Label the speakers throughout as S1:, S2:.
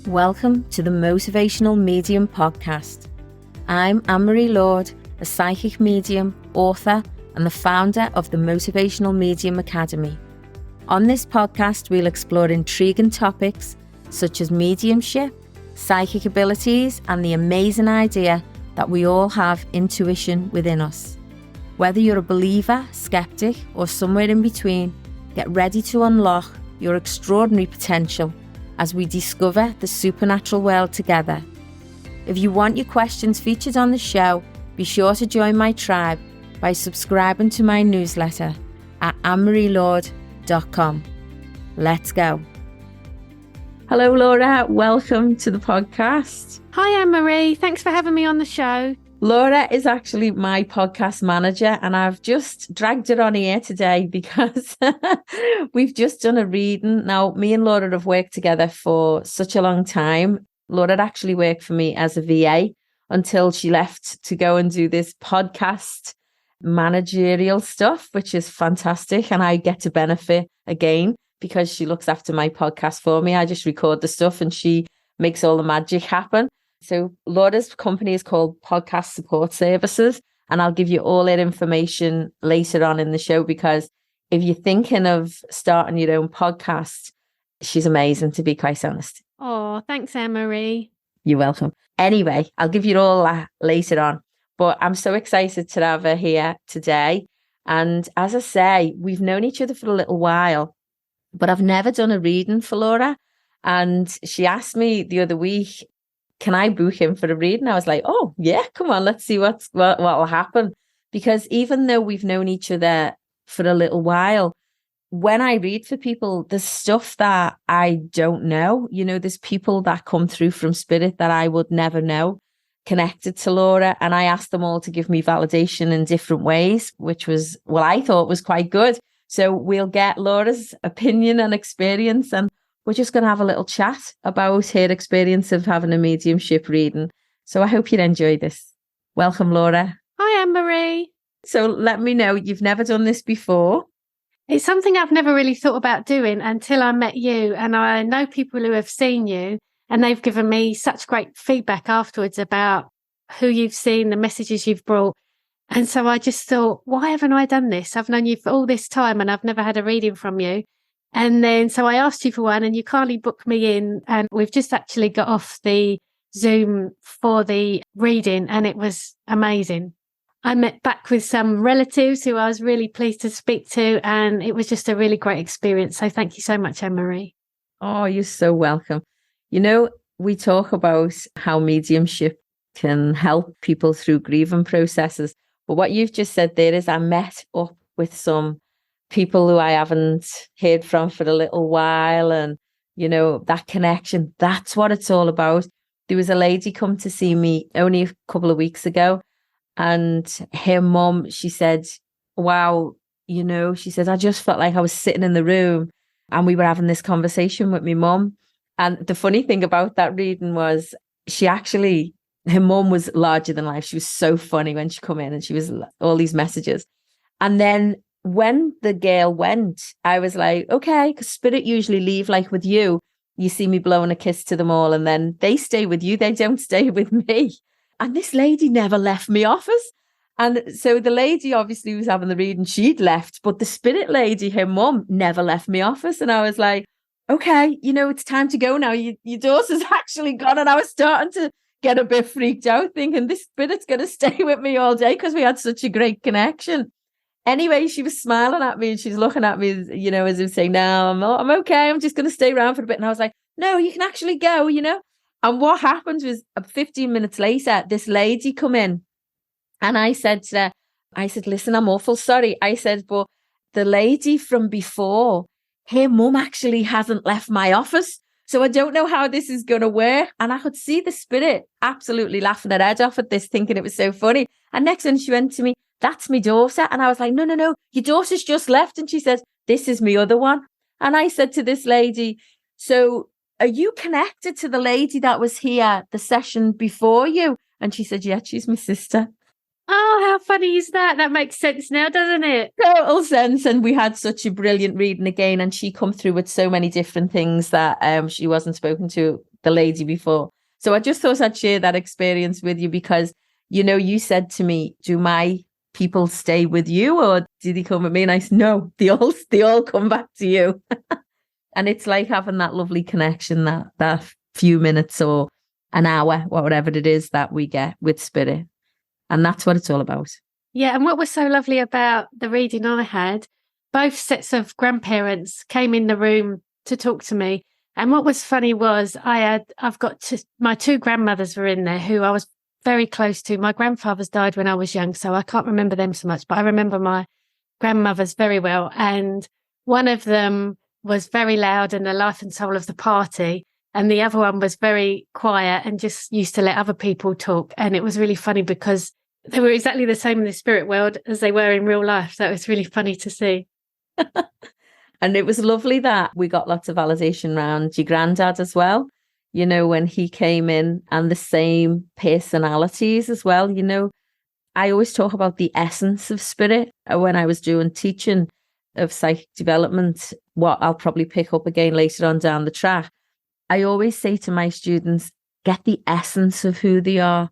S1: Welcome to the Motivational Medium podcast. I'm Anne-Marie Lord, a psychic medium, author, and the founder of the Motivational Medium Academy. On this podcast, we'll explore intriguing topics such as mediumship, psychic abilities, and the amazing idea that we all have intuition within us. Whether you're a believer, skeptic, or somewhere in between, get ready to unlock your extraordinary potential as we discover the supernatural world together. If you want your questions featured on the show, be sure to join my tribe by subscribing to my newsletter at annemarielord.com. Let's go. Hello, Laura. Welcome to the podcast.
S2: Hi, Anne-Marie. Thanks for having me on the show.
S1: Laura is actually my podcast manager, and I've just dragged her on here today because we've just done a reading. Now, me and Laura have worked together for such a long time. Laura actually worked for me as a VA until she left to go and do this podcast managerial stuff, which is fantastic. And I get to benefit again because she looks after my podcast for me. I just record the stuff and she makes all the magic happen. So Laura's company is called Podcast Support Services, and I'll give you all that information later on in the show, because if you're thinking of starting your own podcast, she's amazing, to be quite honest.
S2: Oh, thanks, Anne-Marie.
S1: You're welcome. Anyway, I'll give you all that later on, but I'm so excited to have her here today. And as I say, we've known each other for a little while, but I've never done a reading for Laura. And she asked me the other week, can I book him for a reading? I was like, oh, yeah, come on, let's see what will happen. Because even though we've known each other for a little while, when I read for people, there's stuff that I don't know. You know, there's people that come through from spirit that I would never know connected to Laura. And I asked them all to give me validation in different ways, which was, well, I thought was quite good. So we'll get Laura's opinion and experience, and we're just going to have a little chat about her experience of having a mediumship reading. So I hope you enjoy this. Welcome, Laura.
S2: Hi, Anne-Marie.
S1: So let me know, you've never done this before.
S2: It's something I've never really thought about doing until I met you. And I know people who have seen you, and they've given me such great feedback afterwards about who you've seen, the messages you've brought. And so I just thought, why haven't I done this? I've known you for all this time and I've never had a reading from you. And then, so I asked you for one and you kindly booked me in, and we've just actually got off the Zoom for the reading, and it was amazing. I met back with some relatives who I was really pleased to speak to, and it was just a really great experience. So thank you so much, Anne-Marie.
S1: Oh, you're so welcome. You know, we talk about how mediumship can help people through grieving processes. But what you've just said there is I met up with some people who I haven't heard from for a little while, and you know, that connection, that's what it's all about. There was a lady come to see me only a couple of weeks ago, and her mum, she said, wow, you know, she says, I just felt like I was sitting in the room and we were having this conversation with my mum. And the funny thing about that reading was her mum was larger than life. She was so funny when she come in, and she was all these messages. And then when the girl went, I was like, okay, because spirit usually leave, like with you see me blowing a kiss to them all, and then they stay with you, they don't stay with me. And this lady never left my office. And so the lady obviously was having the reading, she'd left, but the spirit lady, her mum, never left my office. And I was like, okay, you know, it's time to go now. Your daughter's actually gone. And I was starting to get a bit freaked out, thinking this spirit's going to stay with me all day because we had such a great connection. Anyway, she was smiling at me and she's looking at me, you know, as if saying, no, I'm okay. I'm just going to stay around for a bit. And I was like, no, you can actually go, you know. And what happened was 15 minutes later, this lady come in, and I said to her, listen, I'm awful sorry. I said, but the lady from before, her mum actually hasn't left my office. So I don't know how this is going to work. And I could see the spirit absolutely laughing her head off at this, thinking it was so funny. And next thing she went to me, that's my daughter. And I was like, no, your daughter's just left. And she says, this is my other one. And I said to this lady, so are you connected to the lady that was here the session before you? And she said, yeah, she's my sister.
S2: Oh, how funny is that? That makes sense now, doesn't it?
S1: Total sense. And we had such a brilliant reading again. And she come through with so many different things that she wasn't spoken to the lady before. So I just thought I'd share that experience with you because, you said to me, do my people stay with you or do they come with me? And I said, no, they all come back to you. And it's like having that lovely connection, that few minutes or an hour, whatever it is that we get with spirit. And that's what it's all about.
S2: Yeah. And what was so lovely about the reading I had, both sets of grandparents came in the room to talk to me. And what was funny was my two grandmothers were in there who I was very close to. My grandfather's died when I was young, so I can't remember them so much, but I remember my grandmothers very well. And one of them was very loud and the life and soul of the party. And the other one was very quiet and just used to let other people talk. And it was really funny because they were exactly the same in the spirit world as they were in real life. So it was really funny to see.
S1: And it was lovely that we got lots of validation around your granddad as well. When he came in and the same personalities as well. I always talk about the essence of spirit when I was doing teaching of psychic development, what I'll probably pick up again later on down the track. I always say to my students, get the essence of who they are,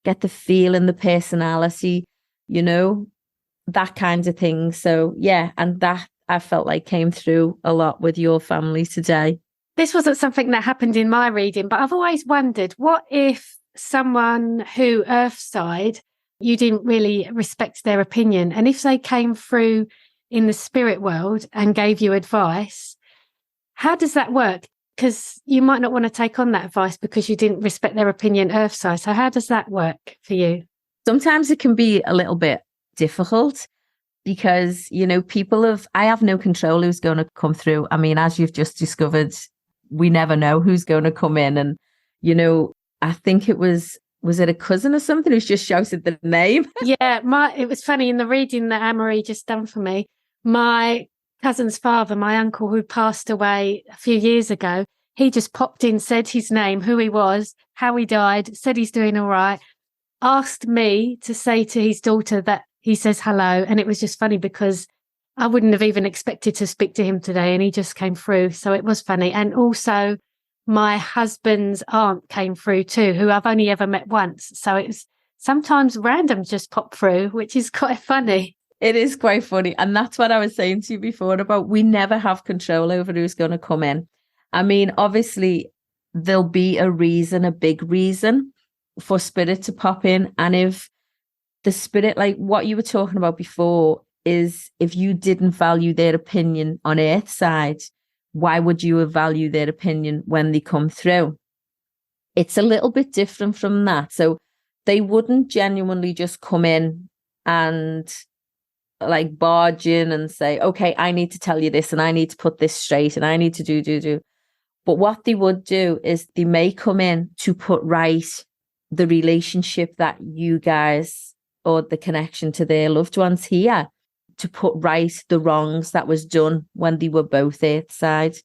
S1: get the feel and the personality, that kind of thing. So yeah, and that I felt like came through a lot with your family today.
S2: This wasn't something that happened in my reading, but I've always wondered, what if someone who Earthside, you didn't really respect their opinion, and if they came through in the spirit world and gave you advice, how does that work? Because you might not want to take on that advice because you didn't respect their opinion Earthside. So how does that work for you?
S1: Sometimes it can be a little bit difficult because, I have no control who's going to come through. I mean, as you've just discovered, we never know who's going to come in. And, I think it was it a cousin or something who's just shouted the name?
S2: Yeah, it was funny in the reading that Anne-Marie just done for me. My cousin's father, my uncle who passed away a few years ago, he just popped in, said his name, who he was, how he died, said he's doing all right, asked me to say to his daughter that he says hello. And it was just funny because I wouldn't have even expected to speak to him today, and he just came through. So it was funny. And also my husband's aunt came through too, who I've only ever met once. So it was sometimes random just pop through, which is quite funny.
S1: It is quite funny. And that's what I was saying to you before about we never have control over who's going to come in. I mean, obviously, there'll be a reason, a big reason for spirit to pop in. And if the spirit, like what you were talking about before, is if you didn't value their opinion on Earthside, why would you value their opinion when they come through? It's a little bit different from that. So they wouldn't genuinely just come in and like barge in and say, okay, I need to tell you this and I need to put this straight and I need to do. But what they would do is they may come in to put right the relationship that you guys or the connection to their loved ones here, to put right the wrongs that was done when they were both Earthside.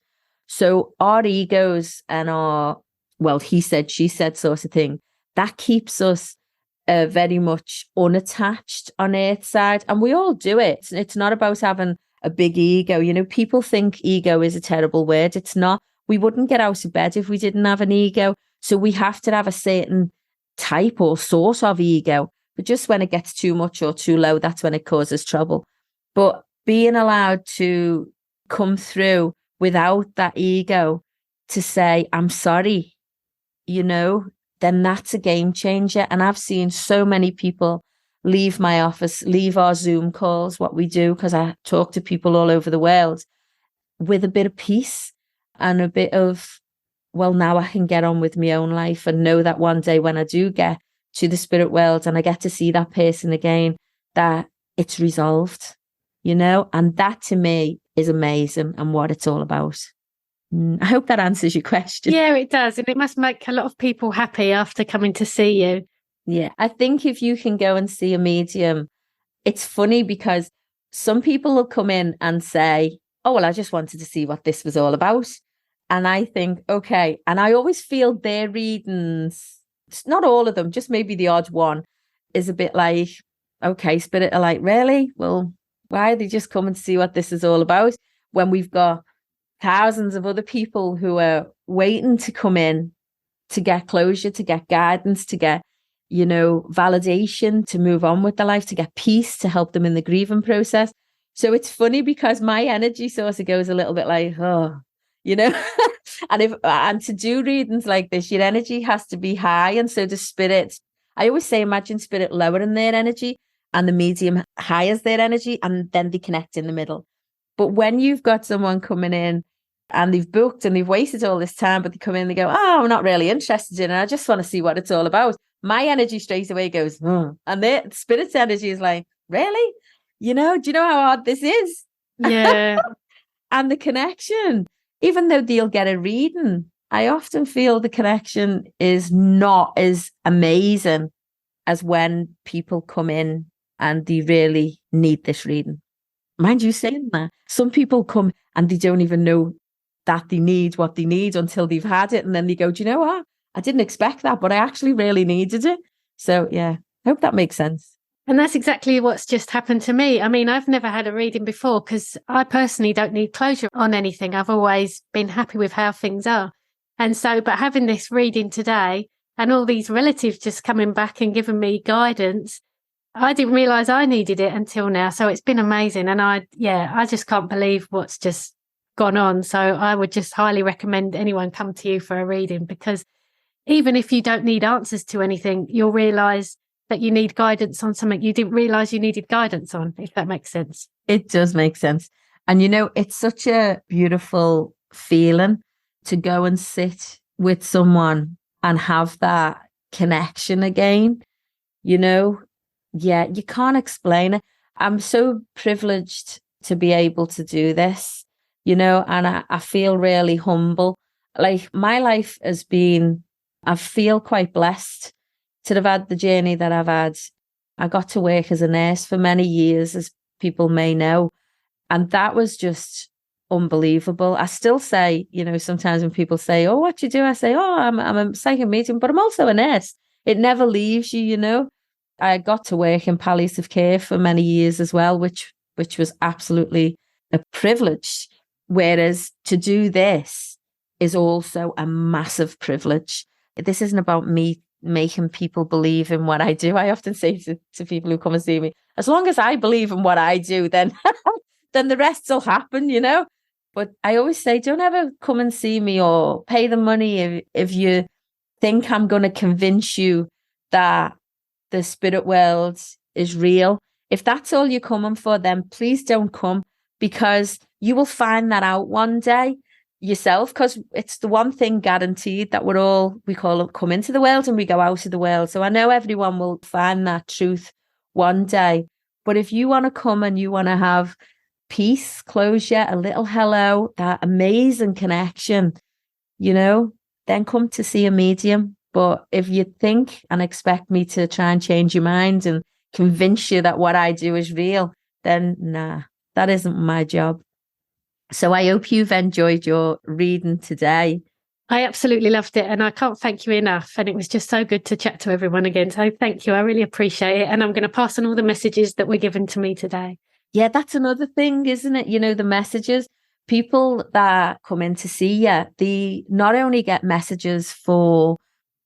S1: So our egos and our, well, he said, she said sort of thing, that keeps us very much unattached on Earthside. And we all do it. It's not about having a big ego. People think ego is a terrible word. It's not. We wouldn't get out of bed if we didn't have an ego. So we have to have a certain type or sort of ego. But just when it gets too much or too low, that's when it causes trouble. But being allowed to come through without that ego to say, I'm sorry, then that's a game changer. And I've seen so many people leave my office, leave our Zoom calls, what we do, because I talk to people all over the world, with a bit of peace and a bit of, well, now I can get on with my own life and know that one day when I do get to the spirit world and I get to see that person again, that it's resolved, and that to me is amazing and what it's all about. I hope that answers your question.
S2: Yeah, it does. And it must make a lot of people happy after coming to see you.
S1: Yeah, I think if you can go and see a medium, it's funny because some people will come in and say, oh, well, I just wanted to see what this was all about. And I think, okay. And I always feel their readings, not all of them, just maybe the odd one, is a bit like, okay, spirit are like, really? Well, why are they just coming to see what this is all about when we've got thousands of other people who are waiting to come in to get closure, to get guidance, to get, validation, to move on with their life, to get peace, to help them in the grieving process. So it's funny because my energy sort of goes a little bit like, you know, and to do readings like this, your energy has to be high. And so the spirits, I always say, imagine spirit lowering their energy and the medium higher their energy, and then they connect in the middle. But when you've got someone coming in and they've booked and they've wasted all this time, but they come in and they go, oh, I'm not really interested in it. I just want to see what it's all about. My energy straight away goes, and the spirit's energy is like, really? Do you know how hard this is?
S2: Yeah.
S1: And the connection, even though they'll get a reading, I often feel the connection is not as amazing as when people come in and they really need this reading. Mind you saying that, some people come and they don't even know that they need what they need until they've had it. And then they go, do you know what? I didn't expect that, but I actually really needed it. So yeah, I hope that makes sense.
S2: And that's exactly what's just happened to me. I mean, I've never had a reading before because I personally don't need closure on anything. I've always been happy with how things are. And so, but having this reading today and all these relatives just coming back and giving me guidance, I didn't realise I needed it until now. So it's been amazing. And I just can't believe what's just gone on. So I would just highly recommend anyone come to you for a reading, because even if you don't need answers to anything, you'll realise that you need guidance on something you didn't realise you needed guidance on, if that makes sense.
S1: It does make sense. And it's such a beautiful feeling to go and sit with someone and have that connection again. Yeah, you can't explain it. I'm so privileged to be able to do this, and I feel really humble. Like my life has been, I feel quite blessed to have had the journey that I've had. I got to work as a nurse for many years, as people may know. And that was just unbelievable. I still say, sometimes when people say, oh, what do you do? I say, oh, I'm a psychic medium, but I'm also a nurse. It never leaves you, I got to work in palliative care for many years as well, which was absolutely a privilege. Whereas to do this is also a massive privilege. This isn't about me making people believe in what I do. I often say to people who come and see me, as long as I believe in what I do, then the rest will happen, But I always say, don't ever come and see me or pay the money if you think I'm going to convince you that the spirit world is real. If that's all you're coming for, then please don't come, because you will find that out one day yourself, because it's the one thing guaranteed, that we call it, come into the world and we go out of the world. So I know everyone will find that truth one day. But if you want to come and you want to have peace, closure, a little hello, that amazing connection, then come to see a medium. But if you think and expect me to try and change your mind and convince you that what I do is real, then nah, that isn't my job. So I hope you've enjoyed your reading today.
S2: I absolutely loved it, and I can't thank you enough. And it was just so good to chat to everyone again. So thank you. I really appreciate it. And I'm going to pass on all the messages that were given to me today.
S1: Yeah, that's another thing, isn't it? The messages. People that come in to see you, they not only get messages for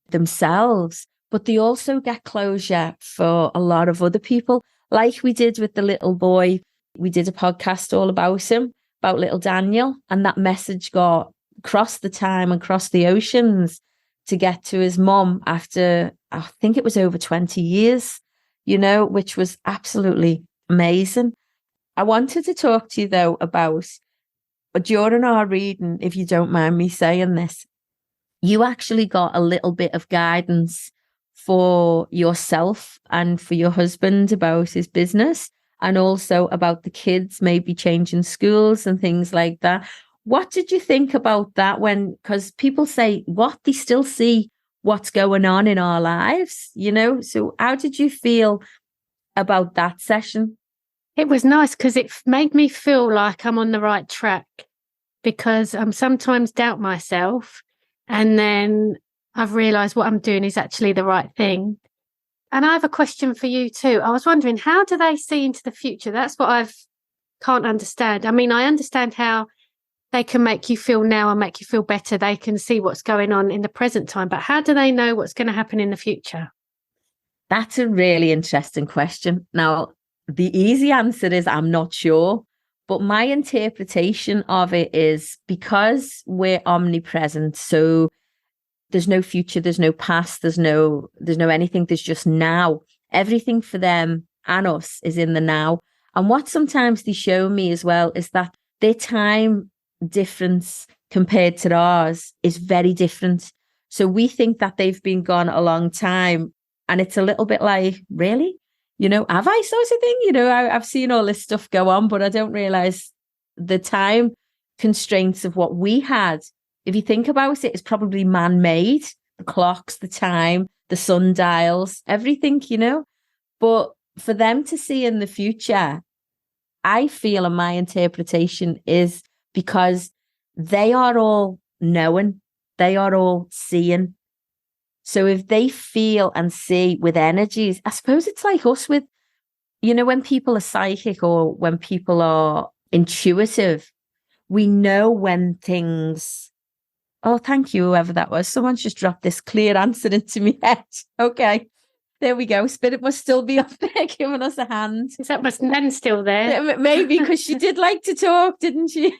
S1: themselves, but they also get closure for a lot of other people. Like we did with the little boy. We did a podcast all about him, about little Daniel, and that message got across the time and across the oceans to get to his mum after, I think it was over 20 years, which was absolutely amazing. I wanted to talk to you though about, during our reading, if you don't mind me saying this, you actually got a little bit of guidance for yourself and for your husband about his business, and also about the kids maybe changing schools and things like that. What did you think about that? Because people say, they still see what's going on in our lives, So how did you feel about that session?
S2: It was nice because it made me feel like I'm on the right track, because I sometimes doubt myself, and then I've realised what I'm doing is actually the right thing. And I have a question for you too. I was wondering, how do they see into the future? That's what I can't understand. I mean, I understand how they can make you feel now and make you feel better. They can see what's going on in the present time. But how do they know what's going to happen in the future?
S1: That's a really interesting question. Now, the easy answer is I'm not sure. But my interpretation of it is because we're omnipresent, so there's no future, there's no past, there's no anything, there's just now. Everything for them and us is in the now. And what sometimes they show me as well is that their time difference compared to ours is very different. So we think that they've been gone a long time, and it's a little bit like, really? Have I, sort of thing? I've seen all this stuff go on, but I don't realize the time constraints of what we had. If you think about it, it's probably man-made, the clocks, the time, the sundials, everything, But for them to see in the future, I feel, and my interpretation is because they are all knowing, they are all seeing. So if they feel and see with energies, I suppose it's like us with, when people are psychic or when people are intuitive, we know when things, oh, thank you, whoever that was. Someone's just dropped this clear answer into my head. Okay, there we go. Spirit must still be up there giving us a hand.
S2: Is that Miss Nan still there?
S1: Maybe, because she did like to talk, didn't she?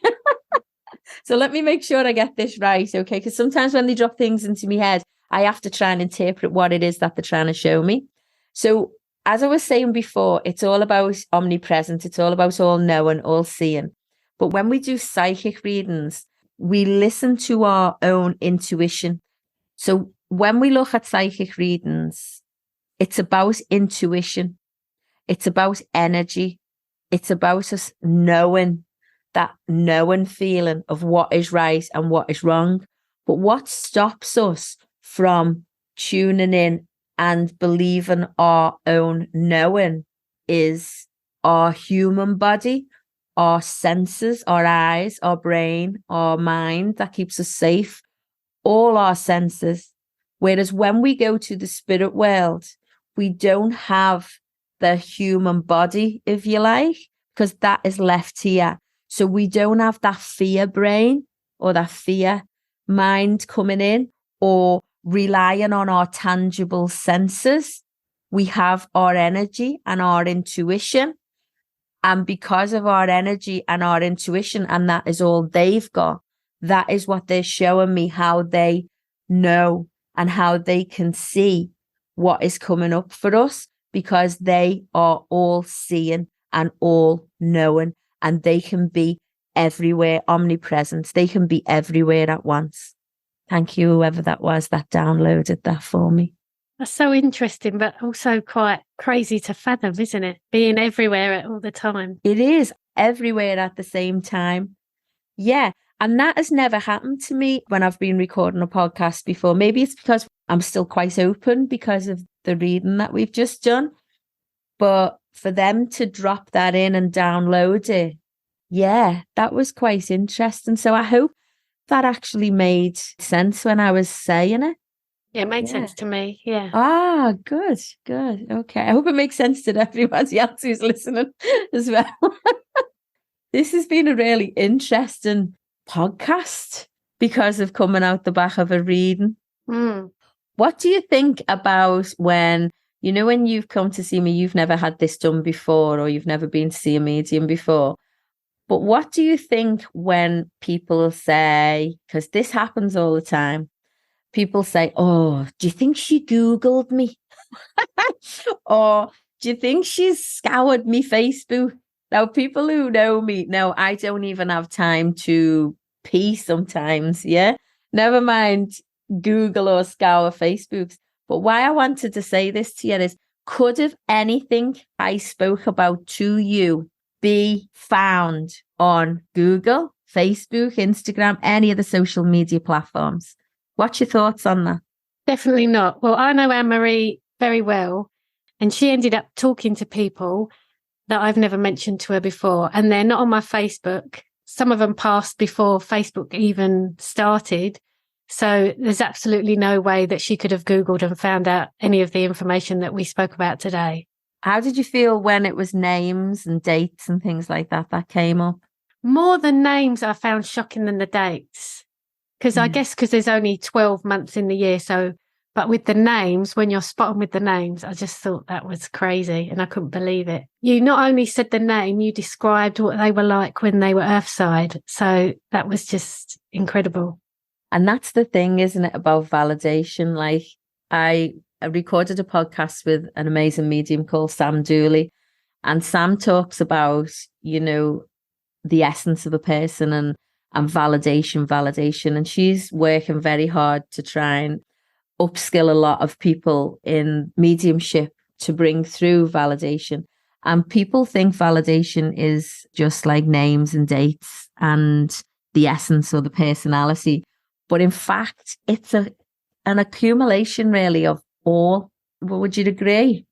S1: So let me make sure I get this right, okay? Because sometimes when they drop things into my head, I have to try and interpret what it is that they're trying to show me. So as I was saying before, it's all about omnipresent. It's all about all knowing, all seeing. But when we do psychic readings, we listen to our own intuition. So when we look at psychic readings, it's about intuition. It's about energy. It's about us knowing, that knowing feeling of what is right and what is wrong. But what stops us from tuning in and believing our own knowing is our human body, our senses, our eyes, our brain, our mind that keeps us safe, all our senses. Whereas when we go to the spirit world, we don't have the human body, if you like, because that is left here. So we don't have that fear brain or that fear mind coming in or relying on our tangible senses. We have our energy and our intuition. And because of our energy and our intuition, and that is all they've got, that is what they're showing me, how they know and how they can see what is coming up for us, because they are all seeing and all knowing, and they can be everywhere, omnipresent. They can be everywhere at once. Thank you, whoever that was that downloaded that for me.
S2: That's so interesting, but also quite crazy to fathom, isn't it? Being everywhere all the time.
S1: It is everywhere at the same time. Yeah. And that has never happened to me when I've been recording a podcast before. Maybe it's because I'm still quite open because of the reading that we've just done. But for them to drop that in and download it, yeah, that was quite interesting. So I hope that actually made sense when I was saying it.
S2: Yeah, it made sense to me. Yeah.
S1: Ah, good. Okay. I hope it makes sense to everybody else who's listening as well. This has been a really interesting podcast because of coming out the back of a reading. What do you think about when you've come to see me, you've never had this done before, or you've never been to see a medium before? But what do you think when people say, because this happens all the time, people say, oh, do you think she Googled me? Or do you think she's scoured me Facebook? Now, people who know me know I don't even have time to pee sometimes, yeah? Never mind Google or scour Facebooks. But why I wanted to say this to you is, could have anything I spoke about to you be found on Google, Facebook, Instagram, any of the social media platforms? What's your thoughts on that?
S2: Definitely not. Well, I know Anne-Marie very well, and she ended up talking to people that I've never mentioned to her before, and they're not on my Facebook. Some of them passed before Facebook even started. So there's absolutely no way that she could have Googled and found out any of the information that we spoke about today.
S1: How did you feel when it was names and dates and things like that came up?
S2: more the names I found shocking than the dates. Because I guess because there's only 12 months in the year. So, but with the names, when you're spot on with the names, I just thought that was crazy and I couldn't believe it. You not only said the name, you described what they were like when they were Earthside. So that was just incredible.
S1: And that's the thing, isn't it, about validation? Like I recorded a podcast with an amazing medium called Sam Dooley, and Sam talks about, the essence of a person and validation. And she's working very hard to try and upskill a lot of people in mediumship to bring through validation. And people think validation is just like names and dates and the essence or the personality. But in fact, it's an accumulation really of all. Would you agree?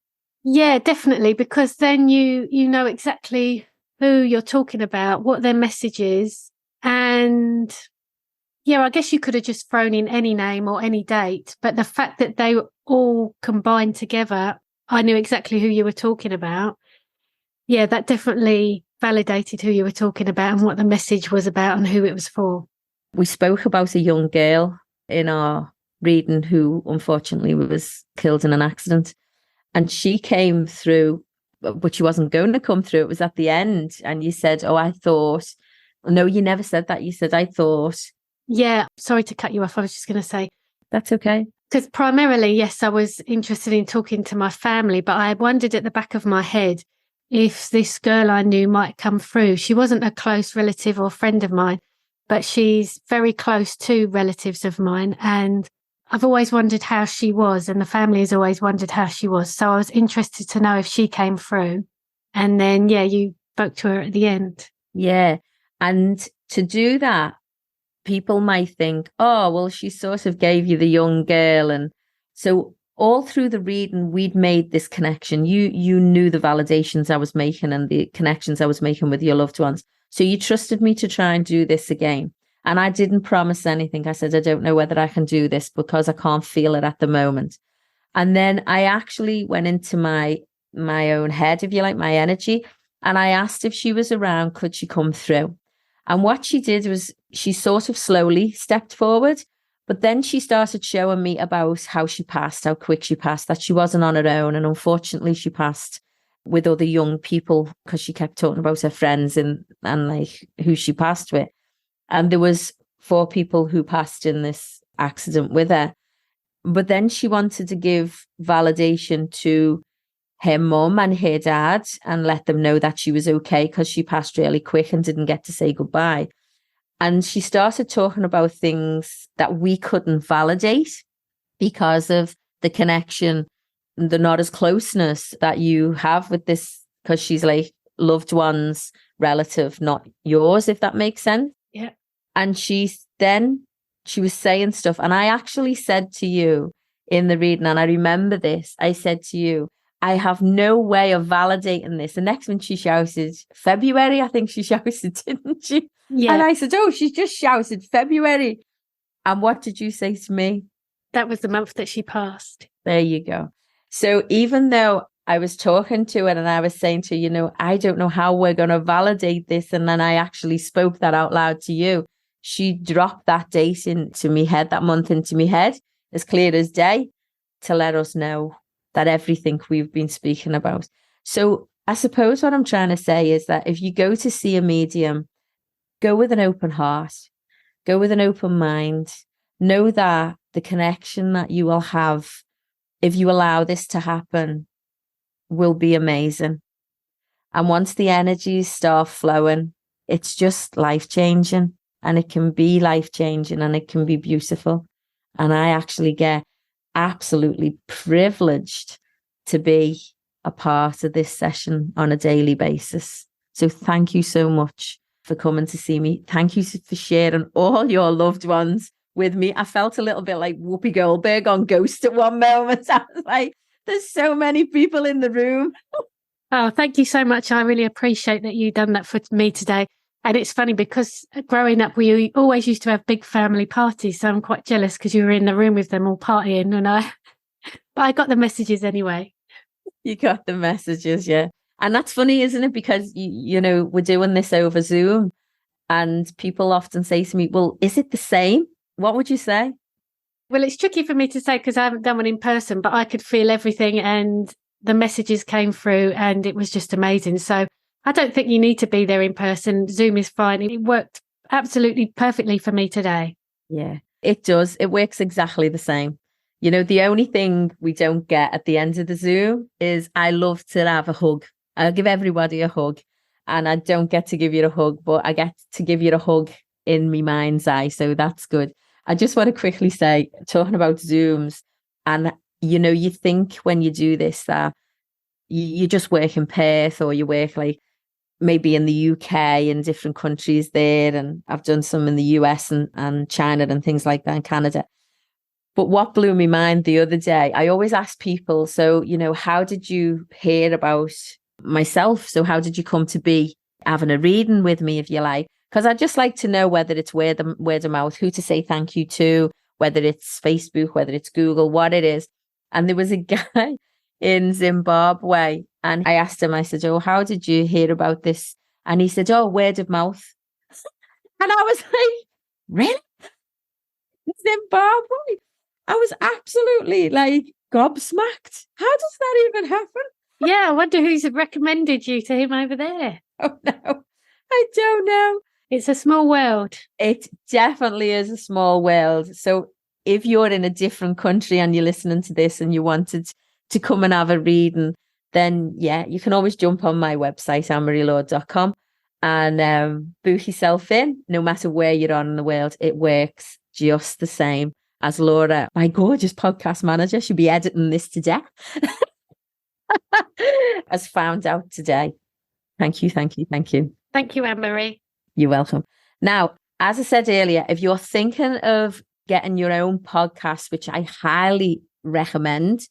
S2: Yeah, definitely. Because then you know exactly who you're talking about, what their message is. And yeah, I guess you could have just thrown in any name or any date. But the fact that they were all combined together, I knew exactly who you were talking about. Yeah, that definitely validated who you were talking about and what the message was about and who it was for.
S1: We spoke about a young girl in our reading who unfortunately was killed in an accident. And she came through, but she wasn't going to come through. It was at the end. And you said, oh, I thought, no, you never said that. You said, I thought.
S2: Yeah, sorry to cut you off. I was just going to say.
S1: That's okay.
S2: Because primarily, yes, I was interested in talking to my family, but I wondered at the back of my head if this girl I knew might come through. She wasn't a close relative or friend of mine, but she's very close to relatives of mine. And I've always wondered how she was, and the family has always wondered how she was. So I was interested to know if she came through. And then, yeah, you spoke to her at the end.
S1: Yeah. And to do that, people might think, oh, well, she sort of gave you the young girl. And so all through the reading, we'd made this connection. You knew the validations I was making and the connections I was making with your loved ones. So you trusted me to try and do this again. And I didn't promise anything. I said, I don't know whether I can do this because I can't feel it at the moment. And then I actually went into my own head, if you like, my energy. And I asked if she was around, could she come through? And what she did was she sort of slowly stepped forward, but then she started showing me about how she passed, how quick she passed, that she wasn't on her own. And unfortunately, she passed with other young people because she kept talking about her friends and like who she passed with. And there was 4 people who passed in this accident with her. But then she wanted to give validation to her mum and her dad and let them know that she was okay because she passed really quick and didn't get to say goodbye. And she started talking about things that we couldn't validate because of the connection, the not as closeness that you have with this, because she's like loved one's relative, not yours, if that makes sense.
S2: Yeah.
S1: And she was saying stuff. And I actually said to you in the reading, and I remember this, I said to you, I have no way of validating this. The next one she shouted February, I think she shouted, didn't she?
S2: Yeah.
S1: And I said, oh, she's just shouted February. And what did you say to me?
S2: That was the month that she passed.
S1: There you go. So even though I was talking to her and I was saying to her, I don't know how we're going to validate this. And then I actually spoke that out loud to you. She dropped that date into me head, that month into me head, as clear as day, to let us know that everything we've been speaking about. So I suppose what I'm trying to say is that if you go to see a medium, go with an open heart, go with an open mind, know that the connection that you will have if you allow this to happen will be amazing. And once the energies start flowing, it's just life-changing, and it can be life-changing and it can be beautiful. And I actually get absolutely privileged to be a part of this session on a daily basis. So thank you so much for coming to see me. Thank you for sharing all your loved ones with me. I felt a little bit like Whoopi Goldberg on Ghost at one moment. I was like, there's so many people in the room.
S2: Oh, thank you so much. I really appreciate that you've done that for me today. And it's funny because growing up, we always used to have big family parties. So I'm quite jealous because you were in the room with them all partying. But I got the messages anyway.
S1: You got the messages, yeah. And that's funny, isn't it? Because, we're doing this over Zoom. And people often say to me, well, is it the same? What would you say?
S2: Well, it's tricky for me to say because I haven't done one in person, but I could feel everything and the messages came through and it was just amazing. So I don't think you need to be there in person. Zoom is fine. It worked absolutely perfectly for me today.
S1: Yeah, it does. It works exactly the same. You know, the only thing we don't get at the end of the Zoom is I love to have a hug. I'll give everybody a hug, and I don't get to give you a hug, but I get to give you a hug in my mind's eye. So that's good. I just want to quickly say, talking about Zooms, and you know, you think when you do this that you just work in Perth or you work like maybe in the UK and different countries there. And I've done some in the US and China and things like that, and Canada. But what blew my mind the other day, I always ask people, so, you know, how did you hear about myself? So how did you come to be having a reading with me, if you like? Because I'd just like to know whether it's word of mouth, who to say thank you to, whether it's Facebook, whether it's Google, what it is. And there was a guy in Zimbabwe, and I asked him, I said, oh, how did you hear about this? And he said, oh, word of mouth. And I was like, really? Zimbabwe? I was absolutely like gobsmacked. How does that even happen?
S2: Yeah, I wonder who's recommended you to him over there.
S1: Oh, no, I don't know.
S2: It's a small world.
S1: It definitely is a small world. So if you're in a different country and you're listening to this and you wanted to come and have a reading, then yeah, you can always jump on my website, annemarielord.com, and book yourself in. No matter where you're on in the world, it works just the same. As Laura, my gorgeous podcast manager, she'll be editing this to death, has found out today. Thank you, thank you, thank you.
S2: Thank you, Anne-Marie.
S1: You're welcome. Now, as I said earlier, if you're thinking of getting your own podcast, which I highly recommend,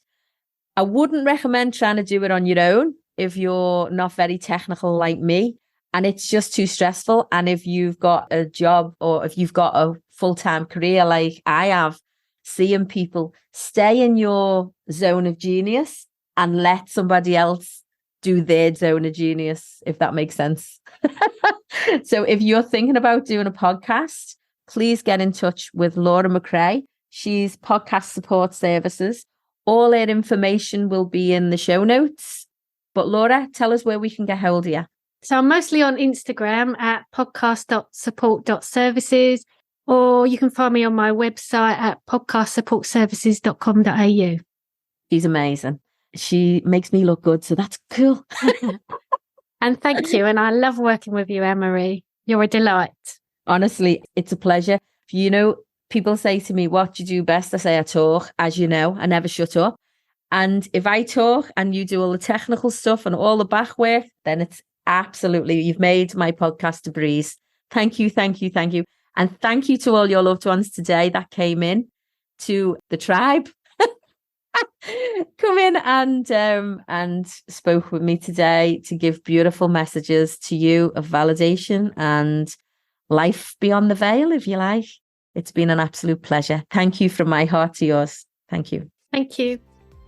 S1: I wouldn't recommend trying to do it on your own if you're not very technical like me and it's just too stressful. And if you've got a job or if you've got a full-time career like I have, seeing people, stay in your zone of genius and let somebody else do their zone of genius, if that makes sense. So if you're thinking about doing a podcast, please get in touch with Laura McRae. She's Podcast Support Services. All her information will be in the show notes. But Laura, tell us where we can get hold of you.
S2: So I'm mostly on Instagram at podcast.support.services, or you can find me on my website at podcastsupportservices.com.au.
S1: She's amazing. She makes me look good, so that's cool.
S2: And thank you. And I love working with you, Anne-Marie. You're a delight.
S1: Honestly, it's a pleasure. You know, people say to me, what do you do best? I say I talk. As you know, I never shut up. And if I talk and you do all the technical stuff and all the back work, then it's absolutely, you've made my podcast a breeze. Thank you, thank you, thank you. And thank you to all your loved ones today that came in to the tribe. Come in and spoke with me today to give beautiful messages to you of validation and life beyond the veil, if you like. It's been an absolute pleasure. Thank you from my heart to yours. Thank you.
S2: Thank you.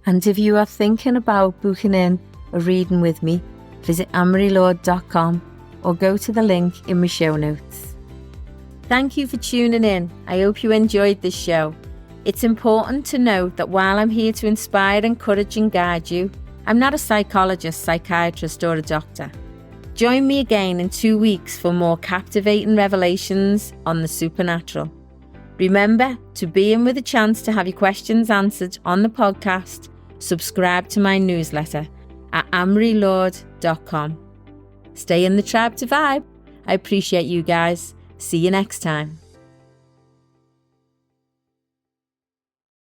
S1: And if you are thinking about booking in a reading with me, visit annemarielord.com or go to the link in my show notes. Thank you for tuning in. I hope you enjoyed this show. It's important to note that while I'm here to inspire, encourage and guide you, I'm not a psychologist, psychiatrist or a doctor. Join me again in 2 weeks for more captivating revelations on the supernatural. Remember to be in with a chance to have your questions answered on the podcast. Subscribe to my newsletter at annemarielord.com. Stay in the tribe to vibe. I appreciate you guys. See you next time.